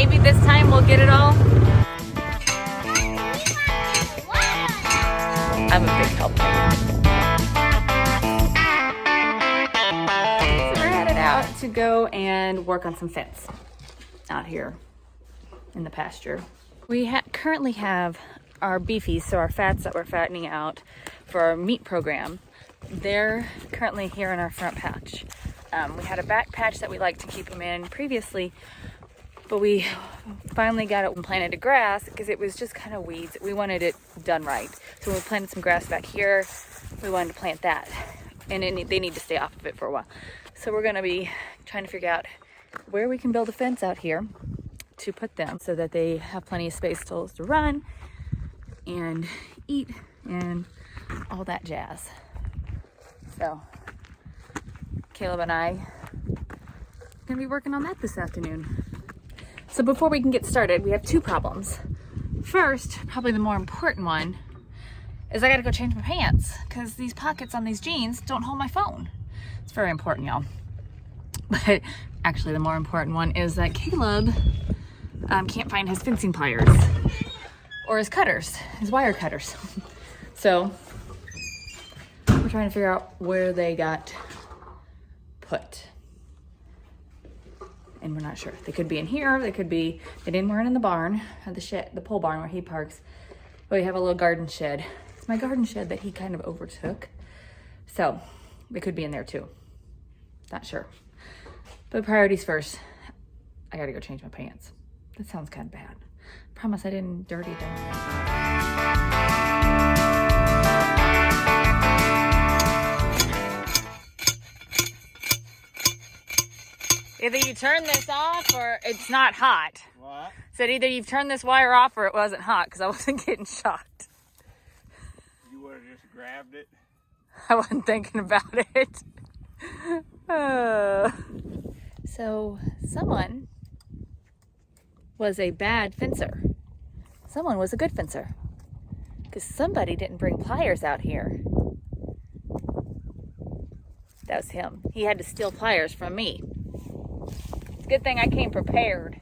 maybe this time we'll get it all. I'm a big helper. So we're headed out to go and work on some fence out here in the pasture. We currently have our beefies, so our fats that we're fattening out for our meat program. They're currently here in our front patch. We had a back patch that we liked to keep them in previously, but we finally got it and planted a grass because it was just kind of weeds. We wanted it done right. So we planted some grass back here. We wanted to plant that, and they need to stay off of it for a while. So we're gonna be trying to figure out where we can build a fence out here to put them so that they have plenty of space to run and eat and all that jazz. So Caleb and I are gonna be working on that this afternoon. So before we can get started, we have two problems. First, probably the more important one, is I gotta go change my pants because these pockets on these jeans don't hold my phone. It's very important, y'all. But actually the more important one is that Caleb can't find his fencing pliers or his cutters, his wire cutters. So we're trying to figure out where they got put. And we're not sure. They could be in here, they didn't wear it in the barn, the shed, the pole barn where he parks. But we have a little garden shed. It's my garden shed that he kind of overtook. So they could be in there too. Not sure. But priorities first. I gotta go change my pants. That sounds kind of bad. Promise I didn't dirty them. Either you turn this off or it's not hot. What? Said either you've turned this wire off or it wasn't hot because I wasn't getting shocked. You would have just grabbed it. I wasn't thinking about it. So someone was a bad fencer. Someone was a good fencer. Because somebody didn't bring pliers out here. That was him. He had to steal pliers from me. It's a good thing I came prepared.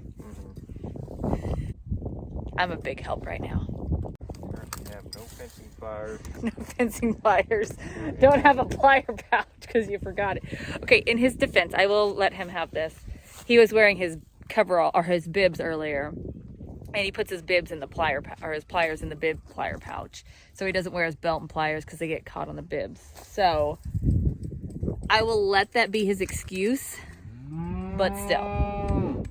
I'm a big help right now. You have no fencing pliers. No fencing pliers. Don't have a plier pouch because you forgot it. Okay, in his defense, I will let him have this. He was wearing his coverall or his bibs earlier, and he puts his bibs in the his pliers in the bib plier pouch, so he doesn't wear his belt and pliers because they get caught on the bibs. So I will let that be his excuse, but still.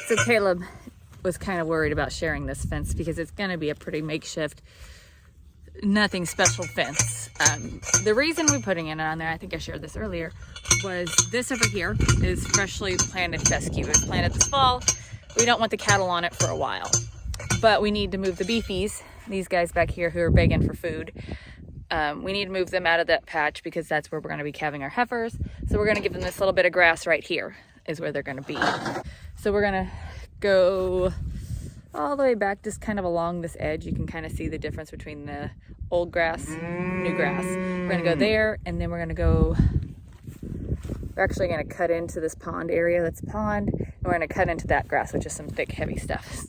So Caleb was kind of worried about sharing this fence because it's going to be a pretty makeshift, nothing special fence. The reason we're putting it on there, I think I shared this earlier, was this over here is freshly planted fescue. It was planted this fall. We don't want the cattle on it for a while, but we need to move the beefies, these guys back here who are begging for food. We need to move them out of that patch because that's where we're going to be calving our heifers. So we're going to give them this little bit of grass right here is where they're going to be. So we're going to go all the way back, just kind of along this edge. You can kind of see the difference between the old grass, new grass. We're going to go there, and then we're actually going to cut into this pond area. That's a pond. And we're going to cut into that grass, which is some thick, heavy stuff.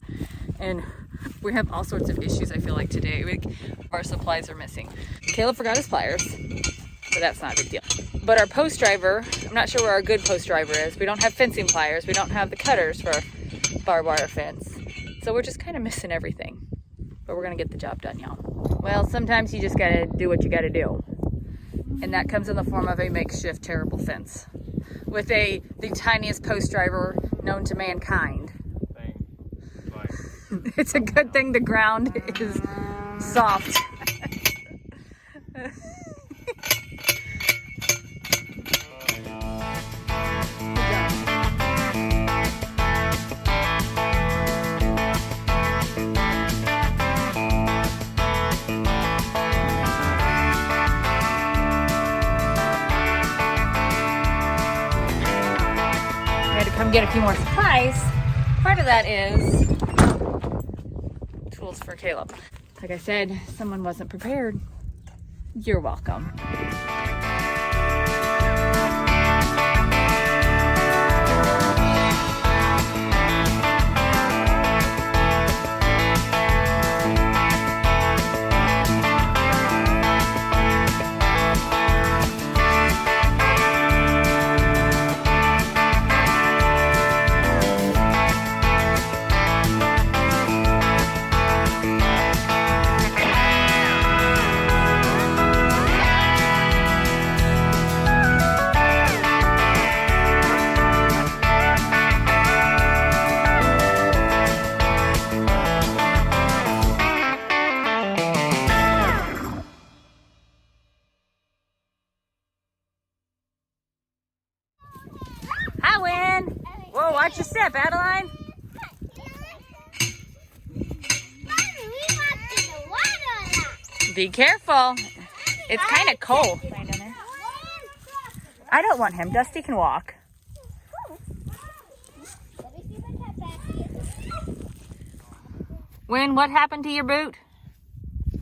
And we have all sorts of issues, I feel like, today. Our supplies are missing. Caleb forgot his pliers, but that's not a big deal. But our post driver, I'm not sure where our good post driver is. We don't have fencing pliers. We don't have the cutters for barbed wire fence. So we're just kind of missing everything. But we're going to get the job done, y'all. Well, sometimes you just got to do what you got to do. And that comes in the form of a makeshift terrible fence. With the tiniest post driver known to mankind. It's a good thing the ground is soft. Come get a few more supplies. Part of that is tools for Caleb. Like I said, someone wasn't prepared. You're welcome. Whoa, watch your step, Adeline. Be careful. It's kind of cold. I don't want him. Dusty can walk. Wynn, what happened to your boot?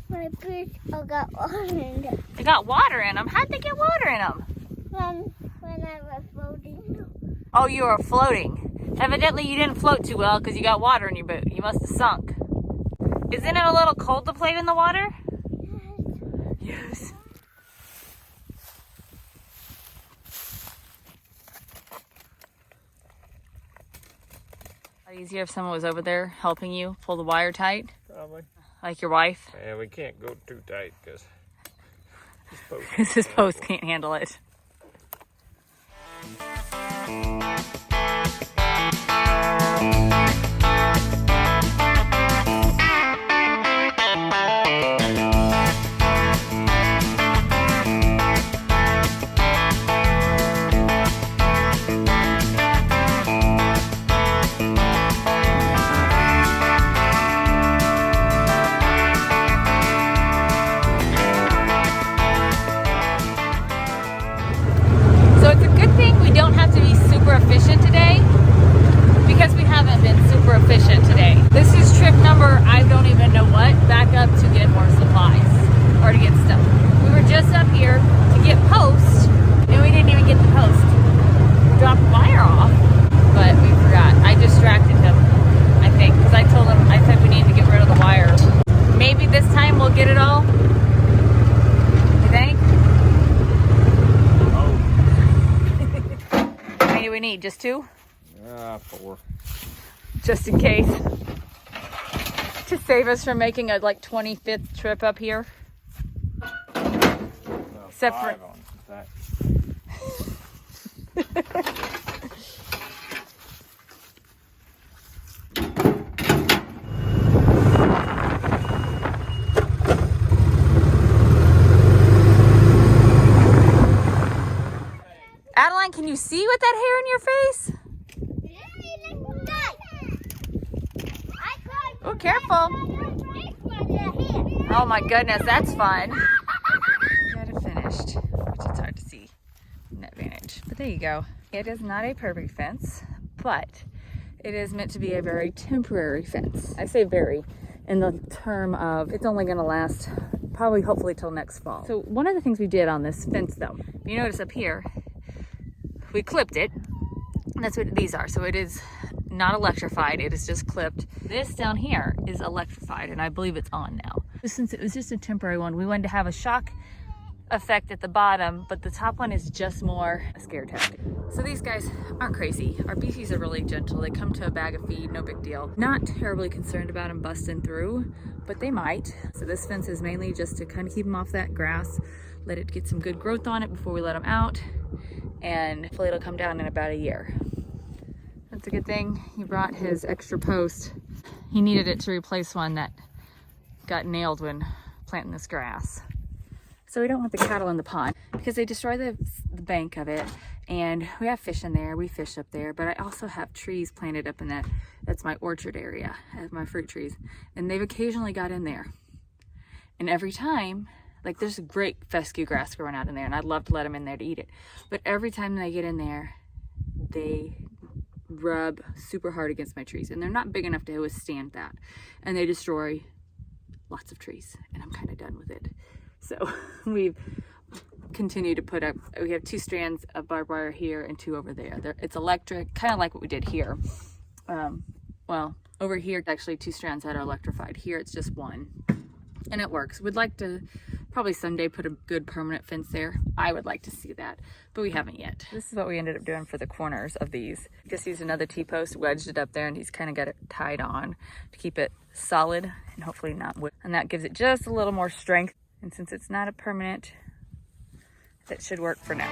My boots got water in them. They got water in them. How'd they get water in them? When I was floating. Oh, you were floating. Evidently, you didn't float too well because you got water in your boot. You must have sunk. Isn't it a little cold to play in the water? Yes. Easier if someone was over there helping you pull the wire tight, Probably. like your wife. Yeah, we can't go too tight because His post can't handle it. Efficient today because we haven't been super efficient today. This is trip number I don't even know what, back up to get more supplies or to get stuff. We were just up here to get post and we didn't even get the post. Dropped the wire off, but we forgot. I distracted him, I think, because I told him, I said we need to get rid of the wire. Maybe this time we'll get it all. You think? We need just 2? 4. Just in case. To save us from making a like 25th trip up here. Except for Adeline, can you see with that hair in your face? Oh, careful. Oh my goodness, that's fun. Got it finished, which it's hard to see from that vantage. But there you go. It is not a perfect fence, but it is meant to be a very temporary fence. I say very in the term of it's only gonna last probably hopefully till next fall. So one of the things we did on this fence though, if you notice up here, we clipped it. That's what these are. So it is not electrified. It is just clipped. This down here is electrified and I believe it's on now. Since it was just a temporary one, we wanted to have a shock effect at the bottom, but the top one is just more a scare tactic. So these guys aren't crazy. Our beefies are really gentle. They come to a bag of feed, no big deal. Not terribly concerned about them busting through, but they might. So this fence is mainly just to kind of keep them off that grass, let it get some good growth on it before we let them out. And hopefully it'll come down in about a year. That's a good thing. He brought his extra post. He needed it to replace one that got nailed when planting this grass. So we don't want the cattle in the pond because they destroy the bank of it. And we have fish in there, we fish up there, but I also have trees planted up in that. That's my orchard area. I have my fruit trees. And they've occasionally got in there. And every time, like there's a great fescue grass growing out in there and I'd love to let them in there to eat it. But every time they get in there, they rub super hard against my trees and they're not big enough to withstand that. And they destroy lots of trees and I'm kind of done with it. So we've continued to put up, we have 2 strands of barbed wire here and 2 over there. It's electric, kind of like what we did here. Well, over here, it's actually 2 strands that are electrified. Here it's just 1. And it works. We'd like to probably someday put a good permanent fence there. I would like to see that, but we haven't yet. This is what we ended up doing for the corners of these. Just used another T-post, wedged it up there, and he's kind of got it tied on to keep it solid and hopefully not wood. And that gives it just a little more strength. And since it's not a permanent, that should work for now.